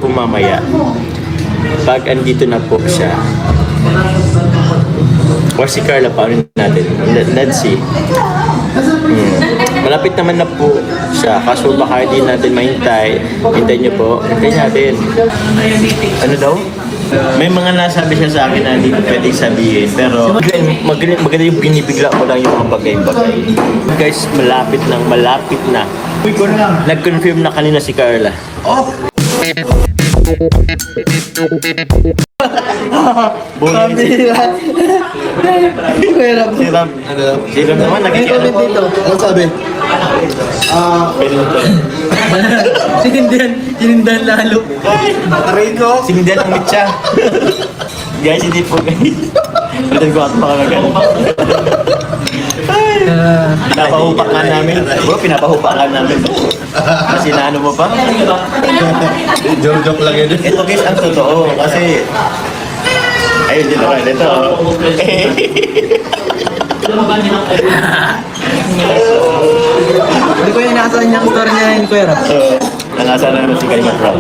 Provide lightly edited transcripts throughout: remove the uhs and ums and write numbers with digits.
po mamaya. Pag andito na po siya. Or si Carla, paano natin? Let's see. Malapit naman na po siya. Kaso baka hindi natin mahintay. Hintay niyo po. Hintay natin. Ano daw? May mga nasabi siya sa akin na hindi ko pwedeng sabihin. Pero maganda yung binibigla ko lang yung mga bagay-bagay. Guys, malapit na. Nag-confirm na kanina si Carla. Oh! Siram naman, nagkikita dito. Ano sabi? Sinindihan lalo. Rico? Sinindihan ang mitsa. Guys, hindi po guys. Pwede ko at makakagano. Pinapahupak ka namin. Bro, pinapahupak ka namin. Kasi naano mo pa? Joke lang yun. Ito guys, ang totoo. Kasi ayun din naman. Ito. Hindi ko yung nasa niyang story niya yun, Kuya Rap. Nanasa na naman si Kalinga Pro.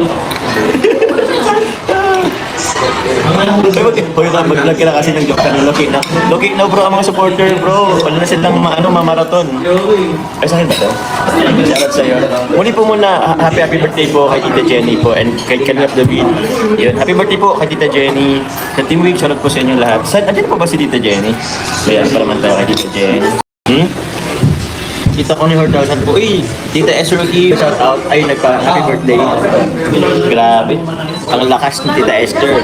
Hoy, mag-vlog ka na kasi ng joke ka ng Loki na bro, ang mga supporter bro. Wala na silang marathon. Ay, sa akin ba ito? Shoutout sa'yo. Muli po muna, happy birthday po kay Tita Jenny po and kay Kalingap David. Yun, happy birthday po kay Tita Jenny. Sa Team Week, shoutout po sa inyong lahat. Andyan po ba si Tita Jenny? Ayan, para man tayo kay Tita Jenny. Kita ko ni Hortalsan po, Tita Esroki, shout out, ay nagpa-happy birthday. Grabe, ang lakas ni Tita Esther.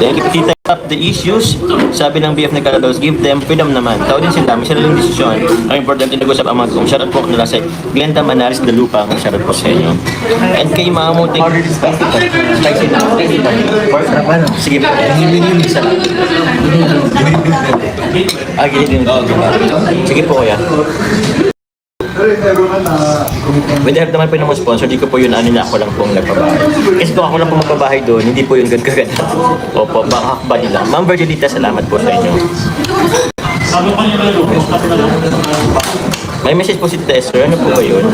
Thank you, Tita. The issues, sabi ng BF na Calabaos, give them freedom naman. Tao din sila, may sariling desisyon. Ang importante nag-usap ang mga kong. Shout out po nila sa Glenda Manaris de Lupa, ang shout out po sa inyo. And kay Mamuting. Sige po. Isa lang. Ginitin. Sige po kuya. With the help naman po ng mga sponsor, di ko po yun ako lang pong nagpabahay. Kasi kung ako lang po magpabahay doon, hindi po yun kaganda. Opo, baka hakba nila. Ma'am Virgilita, salamat po sa inyo. May message po si Tita Esther, ano po ba yun?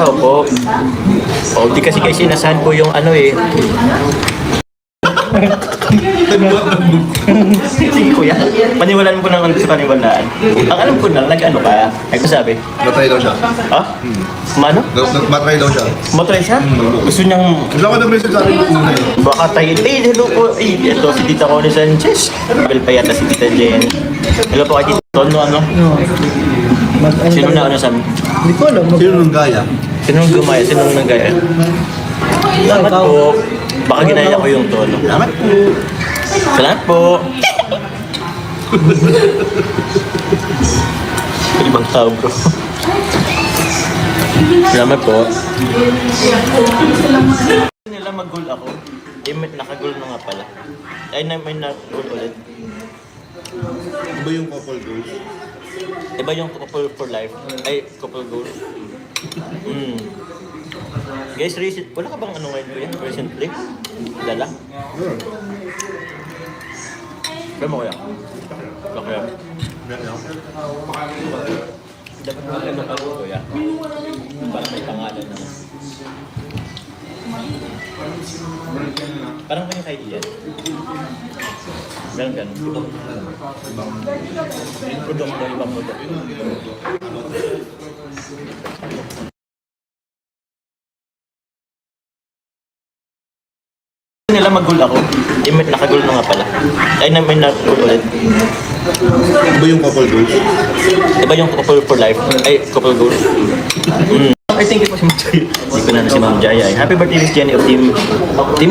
Opo. Di kasi guys, sinasahan po yung Sige kuya, paniwalaan po naman sa paniwalaan. Ang alam ko na, nag-ano ka? Ay ko sabi? Matry daw siya. Ha? Mano? Matry daw siya. Matry siya? Gusto niyang... Gusto ko nag-message sa akin nung ngayon. Baka tayo, hello po. Ito si Tita Connie Sanchez. Bel pa yata si Tita Jenny. Hello po kay Tita Tono, ano? Sino na sabi? Hindi ko alam. Sino nung gaya? Sinong gumaya? Sinong nagaya? Salamat po. Baka ginaya ko yung tono. Salamat po. Salamat po. Ibang tao bro. Salamat po. Nila mag-goal ako. Naka-goal na nga pala. Ay, may na-goal ulit. Iba yung couple goals. Iba yung couple for life. Ay, couple goal. Guys, wala ka bang ano ngayon kuya? Recently? Dala? Kaya mo kuya? Kaya? Dapat mo ano ka kuya? Para may pangalan na. Parang kanya kay Ian. Meron ganun. Pudok daw, ibang pudok. Nila mag-goal ako. Naka-goal na nga pala. Ay, may na-goal ulit. Iba yung couple goals. Iba yung couple for life. Ay, couple goal. I thank you po si Ma'am Jaya. Hindi ko na si Ma'am Jaya. Happy birthday, Miss Jenny of Team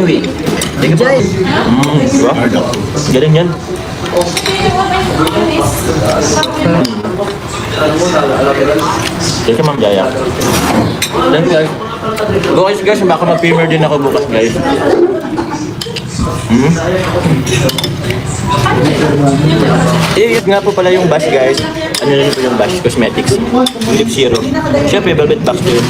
Week. Thank you po. Diba? Galing yan. Thank you, Ma'am Jaya. Thank you, guys. Guys, baka mag-premiere din ako bukas, guys. Yun nga po pala yung bash guys. Ano rin po yung bash cosmetics. Lip Zero. Siyempre, velvet box ko yun.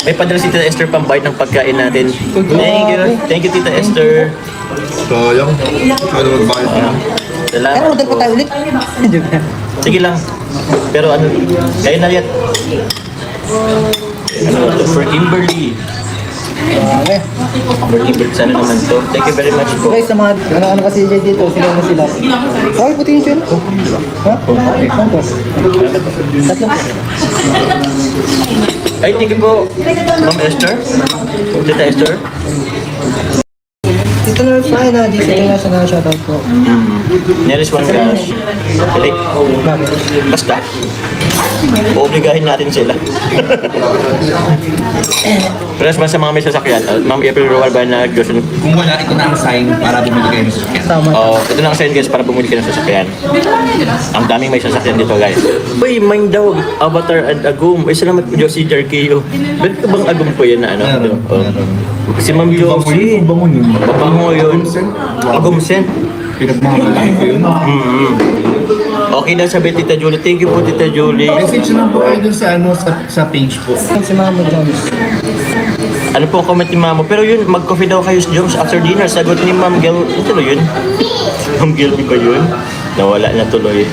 May padala si Tita Esther pambayad ng pagkain natin. Thank you. Thank you, Tita Esther. Sayang. Ano magbayad na? Salamat Pero hotel pa tayo ulit. Sige lang. Pero ano, kayo na yan. Ano to? For Kimberly. Okay. For Kimberly, sana naman to. Thank you very much po. Guys, sa mga ano kasi dito, sila na sila. Okay, puti yung channel. Ha? Okay, saan po? Tatlo. Ay, thank you po. Ma'am Esther. Tita Esther. Dito na fine na, dito na sa mga shoutout po. Nearest one cash. Balik. Bakit? Basta. Obligahin natin sila. Pero sa mga may sasakyan, Ma'am April Roal ba na Diyos? Kung wala, ito na ang sign para bumili kayo ng sasakyan. Tama. Ito na ang sign guys para bumili ka ng sasakyan. Ang daming may sasakyan dito guys. Uy, mine daw. Avatar and Agum. Ay, salamat po Josie Jarkio. Ba't ka bang Agum po yan na ano? Si Ma'am Josie. Bango yun. Papango yun. Agum Sen. Pinagmamalaki ko yun. Okay na sabi Tita Julie. Thank you po Tita Julie. Message lang po kayo dun sa, sa page po. Si Mama Jones. Ano po ang comment ni Mamo? Pero yun, mag-coffee daw kayo Jones after dinner. Sagot ni Ma'am Gel. Ito tuloy yun. Ma'am Gel, di ba yun? Nawala na tuloy.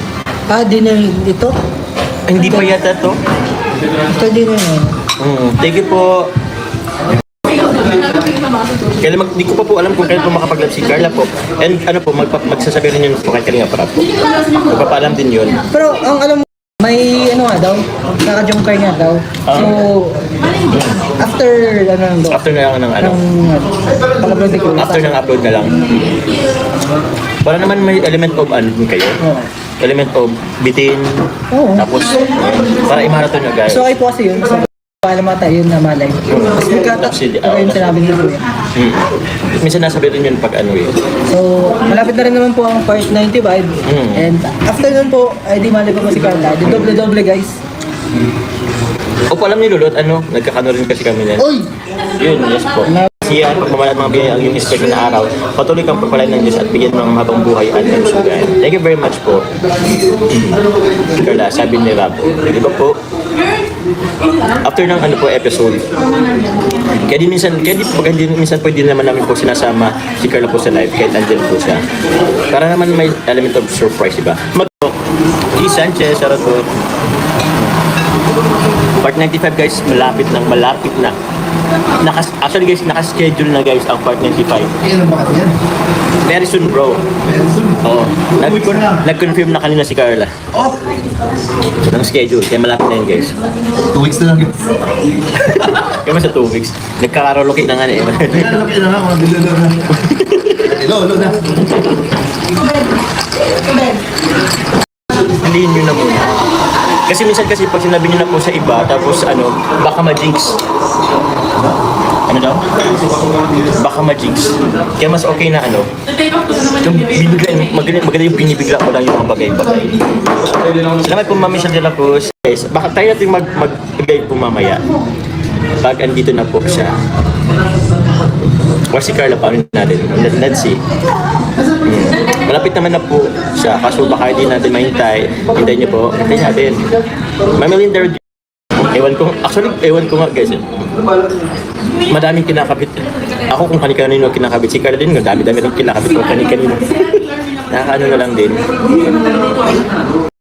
Ah, dinner ito? Ay, hindi pa yata to. Ito dinner na. Thank you po. Kailan di ko pa po alam kung kailan po makapag-live si Carla po. And ano po, magsasabi rin yun po kay Kalinga para po. Magpapaalam din yun. Pero ang alam mo, may ano nga daw, naka-jumper nga daw. So, after ano lang daw. After na lang ng ano. Pag-upload ko. After ng upload na lang. Para naman may element of ano din kayo. Oo. Element of bitin. Oo. Tapos, para i-marathon nyo guys. So, ay po kasi yun. So, para mata yun na malay. Mas nagkata. Ito yung sinabi ni Kuya. Minsan nasabi rin yun pag ano eh. So, malapit na rin naman po ang part 95. And after nun po, ay di malay pa po si Carla. Di doble-doble guys. O po alam ni Lulot, ano, nagkakano rin kasi kami yan. Uy! Yun, yes po. Siya, pagmamahal at mga bigay ang iyong special na araw, patuloy kang pagpalain ng Diyos at bigyan mo ng mahabang buhay at kalusugan. Thank you very much po. Carla, sabi ni Rab. Di ba po? After ng ano po episode, kaya di minsan pwede naman namin po sinasama si Carla po sa live, kahit andyan po siya. Para naman may element of surprise, diba? G. Sanchez, shoutout po. Part 95 guys, malapit na. Actually guys, nakaschedule na guys ang part 95. Kailan ba kasi yan? Very soon bro. Oo. Nag-confirm na kanina si Carla. Oh! Ng schedule, kaya malapit na yun guys. 2 weeks na lang yun. Kaya sa 2 weeks, nagkakaroloki na nga eh. Kailan na mga bilalo na. Lolo na. Piliin nyo na muna. Kasi minsan kasi pag sinabi nyo na po sa iba, tapos ano, baka ma-jinx. Ano daw? Baka ma-jinx. Kaya mas okay na ano, yung bibigla, maganda yung binibigla ko lang yung mga bagay-bagay. Salamat po Mami Michelle de la Cruz. Guys, baka tayo natin mag-guide po mamaya. Pag andito na po siya. Or si Carla, paano natin? Let's see. Malapit naman na po siya, kaso baka hindi natin mahintay. Hintayin niyo po, hintayin natin. Ma'am Melinda, ewan ko nga guys. Madaming kinakabit. Ako kung kanino kinakabit, si Carla din, dami-dami rin kinakabit ko kanino. Nakakaano na lang din.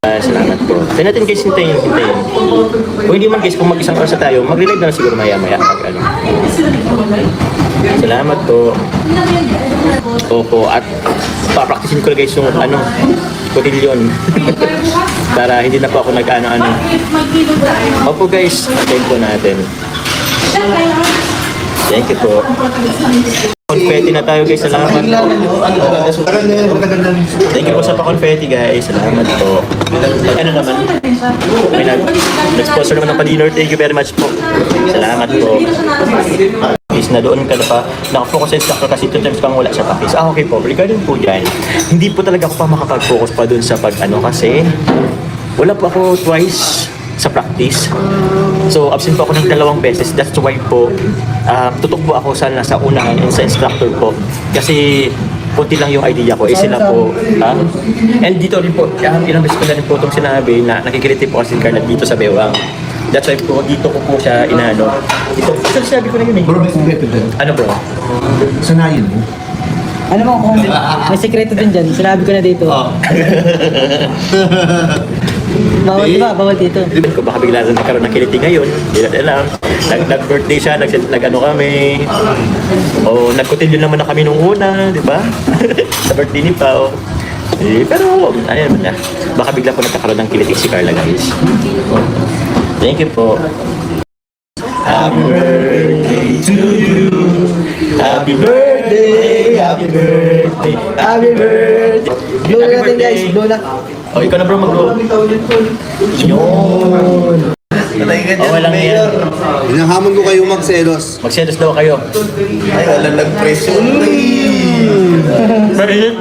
Salamat po. Tayo natin guys, hintayin. Kung hindi man guys, kung mag-isang oras na tayo, mag-relive na lang siguro maya-maya. Salamat po. Opo, at papraktisin ko guys yung ano, cotillion. Para hindi na po ako nag-ano-ano. Opo guys, attend po natin. Thank you po. Confetti na tayo guys, salamat po. Thank you po sa pa-confetti guys, salamat po. Ano naman? May nag-sponsor naman ng pa-dinner, thank you very much po. Salamat po. Is na doon ka na pa nakafocus sa instructor kasi 2 times kang wala sa practice. Okay po, regarding po dyan, hindi po talaga ako pa makapag-focus pa doon sa pag-ano kasi wala po ako twice sa practice. So, absent po ako ng 2 beses. That's why po, tutok po ako sa nasa unahan and sa instructor po. Kasi, kunti lang yung idea ko. Sila po. And dito rin po, ilang beses ko na rin po itong sinabi na nakikiriti po kasi Carla dito sa Bewang. That's why po, dito ko po siya inaano. Dito, sabi ko na yun eh. Bro, may sikreto dyan. Ano bro? Sanayin mo. Ano mo kung may sekreto din dyan, sinabi ko na dito. Bawal diba? Bawal dito. Ko baka bigla na nagkaroon ng kiliti ngayon. Hindi natin alam. Nag-birthday siya, nag-ano kami. O, nagkotilyo naman na kami nung una, di ba? Sa birthday ni Pao. Eh, pero, ayun na. Baka bigla po nagkakaroon ng kiliti si Carla, guys. Thank you po. Happy birthday to you. Happy birthday, happy birthday, happy birthday. Blow na natin guys, blow na. O, ikaw na bro, mag-blow. Yun. O, walang yan. Hinahamon ko kayo magselos. Magselos daw kayo. Ay, wala nag-presyo. Mainit.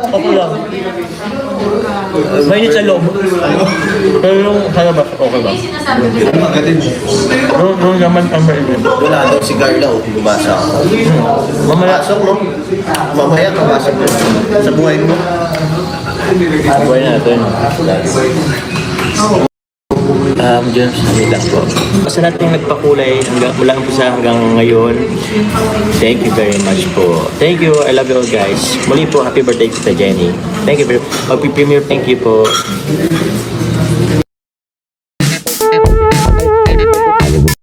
Ako lang. Mainit sa loob. Pero yung halabas, okay ba? Doon naman ang mainit. Wala daw si Carla, bumasa ako. Mamaya, Pasok, no? Mamaya, kapasok mo. Sa buhay mo. buhay natin. Diyan sa amin lang po. Sa lahat ng nagpakulay mula umpisa hanggang ngayon, thank you very much po. Thank you. I love you all guys. Muli po, happy birthday Tita Jenny. Thank you very much. Mag-premiere, thank you po.